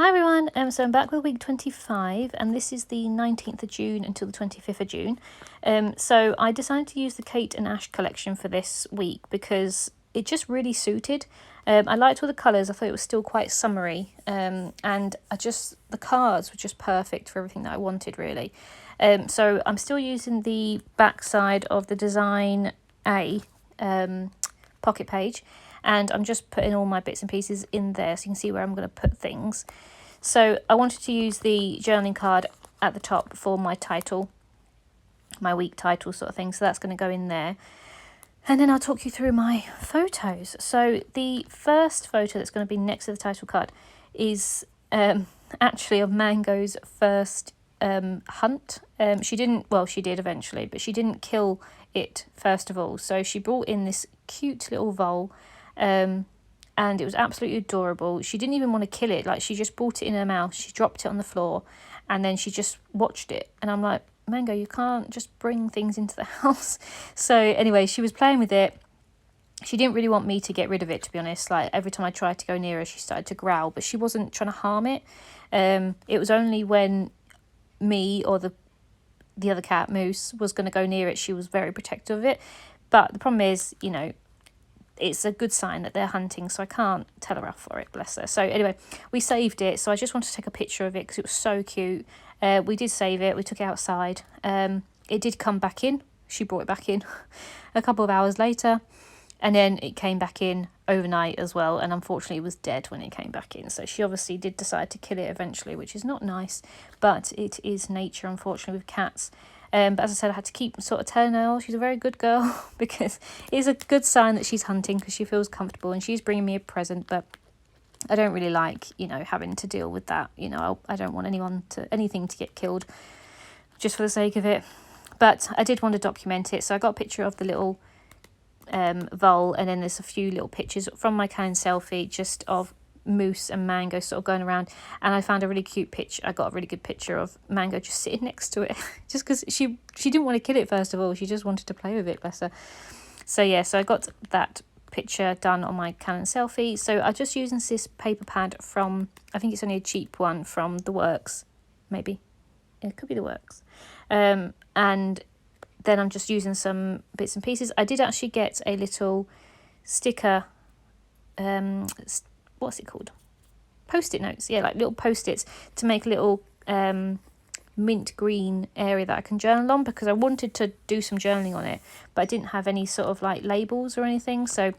Hi everyone, so I'm back with week 25 and this is the 19th of June until the 25th of June. So I decided to use the Kate and Ash collection for this week because it just really suited. I liked all the colours, I thought it was still quite summery, and the cards were just perfect for everything that I wanted really. So I'm still using the back side of the Design A pocket page, and I'm just putting all my bits and pieces in there so you can see where I'm going to put things. So I wanted to use the journaling card at the top for my title, my week title sort of thing, so that's going to go in there. And then I'll talk you through my photos. So the first photo that's going to be next to the title card is actually of Mango's first hunt. She did eventually, but she didn't kill it first of all. So she brought in this cute little vole, and it was absolutely adorable. She didn't even want to kill it, like she just brought it in her mouth, she dropped it on the floor, and then she just watched it. And I'm like, Mango, you can't just bring things into the house. So anyway, she was playing with it. She didn't really want me to get rid of it, to be honest. Like every time I tried to go near her, she started to growl, but she wasn't trying to harm it. It was only when me or the other cat, Moose, was going to go near it, she was very protective of it. But the problem is, it's a good sign that they're hunting, so I can't tell her off for it, bless her. So anyway, we saved it, so I just wanted to take a picture of it because it was so cute. We did save it, we took it outside. It did come back in, she brought it back in a couple of hours later, and then it came back in overnight as well, and unfortunately it was dead when it came back in. So she obviously did decide to kill it eventually, which is not nice, but it is nature, unfortunately, with cats. But as I said, I had to keep sort of telling her, oh, she's a very good girl, because it's a good sign that she's hunting because she feels comfortable and she's bringing me a present. But I don't really like, having to deal with that. I don't want anything to get killed just for the sake of it. But I did want to document it, so I got a picture of the little vole, and then there's a few little pictures from my Canon Selfie just of Moose and Mango sort of going around, and I found a really cute picture. I got a really good picture of Mango just sitting next to it just because she didn't want to kill it first of all, she just wanted to play with it, bless her. So yeah, so I got that picture done on my Canon Selfie. So I'm just using this paper pad from, I think it's only a cheap one from The Works, maybe it could be The Works, and then I'm just using some bits and pieces. I did actually get a little sticker, what's it called? Post-it notes, yeah, like little post-its to make a little mint green area that I can journal on, because I wanted to do some journaling on it, but I didn't have any sort of like labels or anything, so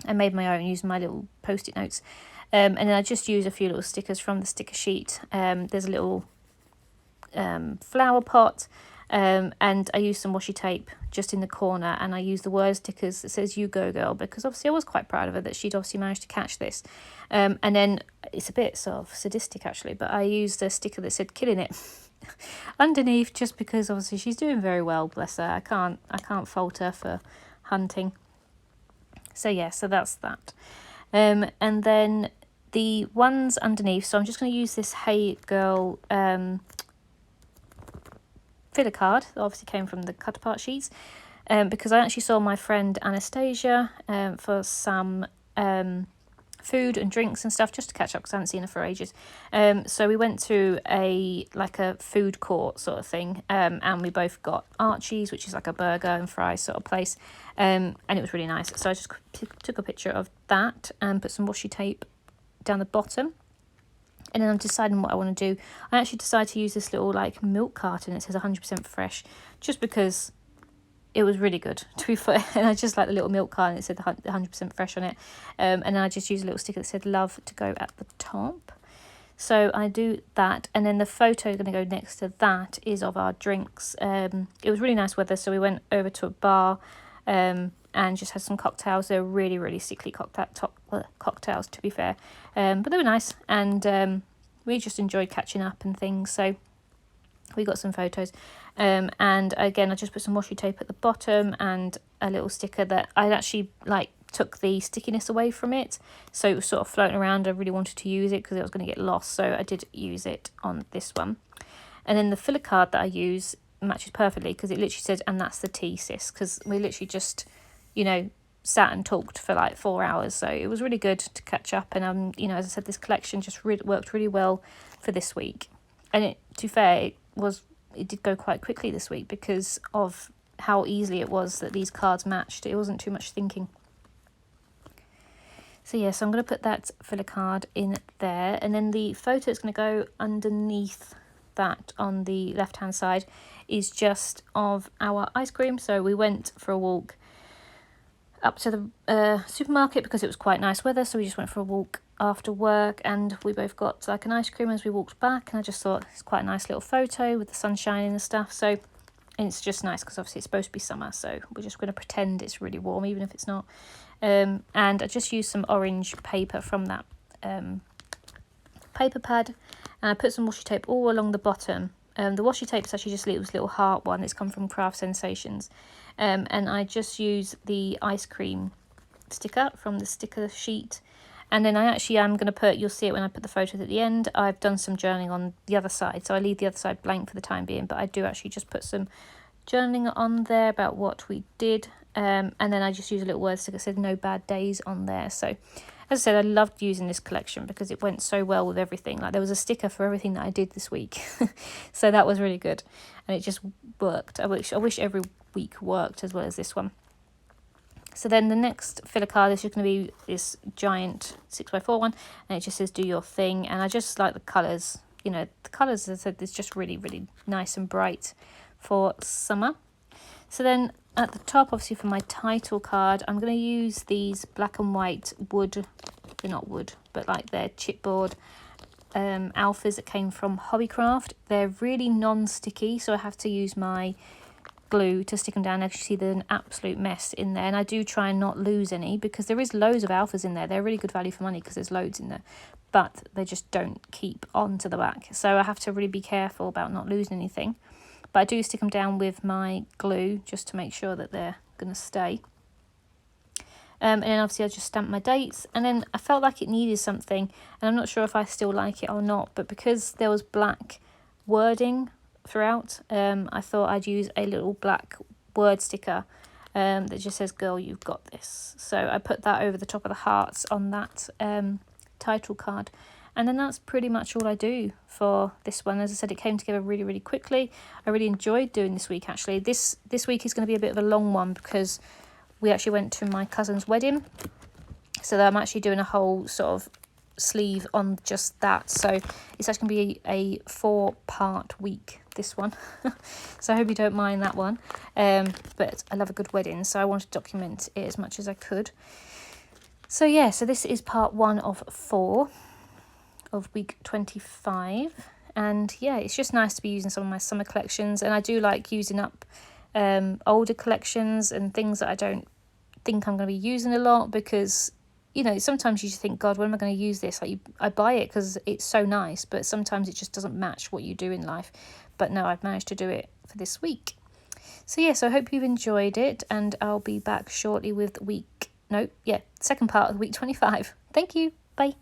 I made my own using my little post-it notes. And then I just use a few little stickers from the sticker sheet. There's a little flower pot, and I used some washi tape just in the corner, and I used the word stickers that says "You Go Girl," because obviously I was quite proud of her that she'd obviously managed to catch this. And then it's a bit sort of sadistic actually, but I used a sticker that said "Killing It" underneath, just because obviously she's doing very well, bless her. I can't fault her for hunting. So yeah, so that's that. And then the ones underneath, so I'm just going to use this Hey Girl filler card that obviously came from the cut apart sheets, because I actually saw my friend Anastasia for some food and drinks and stuff, just to catch up because I haven't seen her for ages. So we went to a food court sort of thing, and we both got Archie's, which is like a burger and fries sort of place, and it was really nice. So I just took a picture of that and put some washi tape down the bottom. And then I'm deciding what I want to do. I actually decided to use this little milk carton. It says 100% fresh, just because it was really good, to be fair. And I just like the little milk carton. It said 100% fresh on it. And then I just used a little sticker that said "Love" to go at the top. So I do that. And then the photo going to go next to that is of our drinks. It was really nice weather, so we went over to a bar and just had some cocktails. They were really, really sickly cocktails, to be fair. But they were nice, and we just enjoyed catching up and things. So we got some photos. And again, I just put some washi tape at the bottom and a little sticker that I actually took the stickiness away from it. So it was sort of floating around. I really wanted to use it because it was going to get lost. So I did use it on this one. And then the filler card that I use matches perfectly because it literally says, "And that's the tea, sis," because we literally just, sat and talked for like 4 hours, so it was really good to catch up. And you know, as I said, this collection just worked really well for this week. And it, to be fair, it did go quite quickly this week because of how easily it was that these cards matched. It wasn't too much thinking. So yeah, so I'm going to put that filler card in there, and then the photo is going to go underneath that on the left hand side is just of our ice cream. So we went for a walk up to the supermarket because it was quite nice weather, so we just went for a walk after work, and we both got like an ice cream as we walked back, and I just thought it's quite a nice little photo with the sun shining and stuff. So, and it's just nice because obviously it's supposed to be summer, so we're just going to pretend it's really warm even if it's not. And I just used some orange paper from that paper pad, and I put some washi tape all along the bottom. The washi tape is actually just a little heart one. It's come from Craft Sensations. And I just use the ice cream sticker from the sticker sheet. And then I actually am going to put, you'll see it when I put the photos at the end, I've done some journaling on the other side. So I leave the other side blank for the time being, but I do actually just put some journaling on there about what we did. And then I just use a little word sticker that said no bad days on there. So as I said, I loved using this collection because it went so well with everything. Like there was a sticker for everything that I did this week. So that was really good. And it just worked. I wish every week worked as well as this one. So then the next filler card is just going to be this giant 6x4 one. And it just says do your thing. And I just like the colours. You know, the colours, as I said, it's just really, really nice and bright for summer. So then at the top, obviously for my title card, I'm going to use these black and white wood, they're not wood, but like they're chipboard alphas that came from Hobbycraft. They're really non-sticky, so I have to use my glue to stick them down. As you see, they're an absolute mess in there, and I do try and not lose any because there is loads of alphas in there. They're really good value for money because there's loads in there, but they just don't keep on to the back. So I have to really be careful about not losing anything. But I do stick them down with my glue just to make sure that they're going to stay. And then obviously I just stamped my dates. And then I felt like it needed something. And I'm not sure if I still like it or not. But because there was black wording throughout, I thought I'd use a little black word sticker that just says, girl, you've got this. So I put that over the top of the hearts on that title card. And then that's pretty much all I do for this one. As I said, it came together really, really quickly. I really enjoyed doing this week, actually. This week is going to be a bit of a long one because we actually went to my cousin's wedding. So I'm actually doing a whole sort of sleeve on just that. So it's actually going to be a 4-part week, this one. So I hope you don't mind that one. But I love a good wedding, so I want to document it as much as I could. So yeah, so this is part 1 of 4. Of week 25, and yeah, it's just nice to be using some of my summer collections, and I do like using up older collections and things that I don't think I'm going to be using a lot, because you know, sometimes you just think, God, when am I going to use this? Like I buy it because it's so nice, but sometimes it just doesn't match what you do in life. But no, I've managed to do it for this week. So yeah, so I hope you've enjoyed it, and I'll be back shortly with second part of week 25. Thank you. Bye.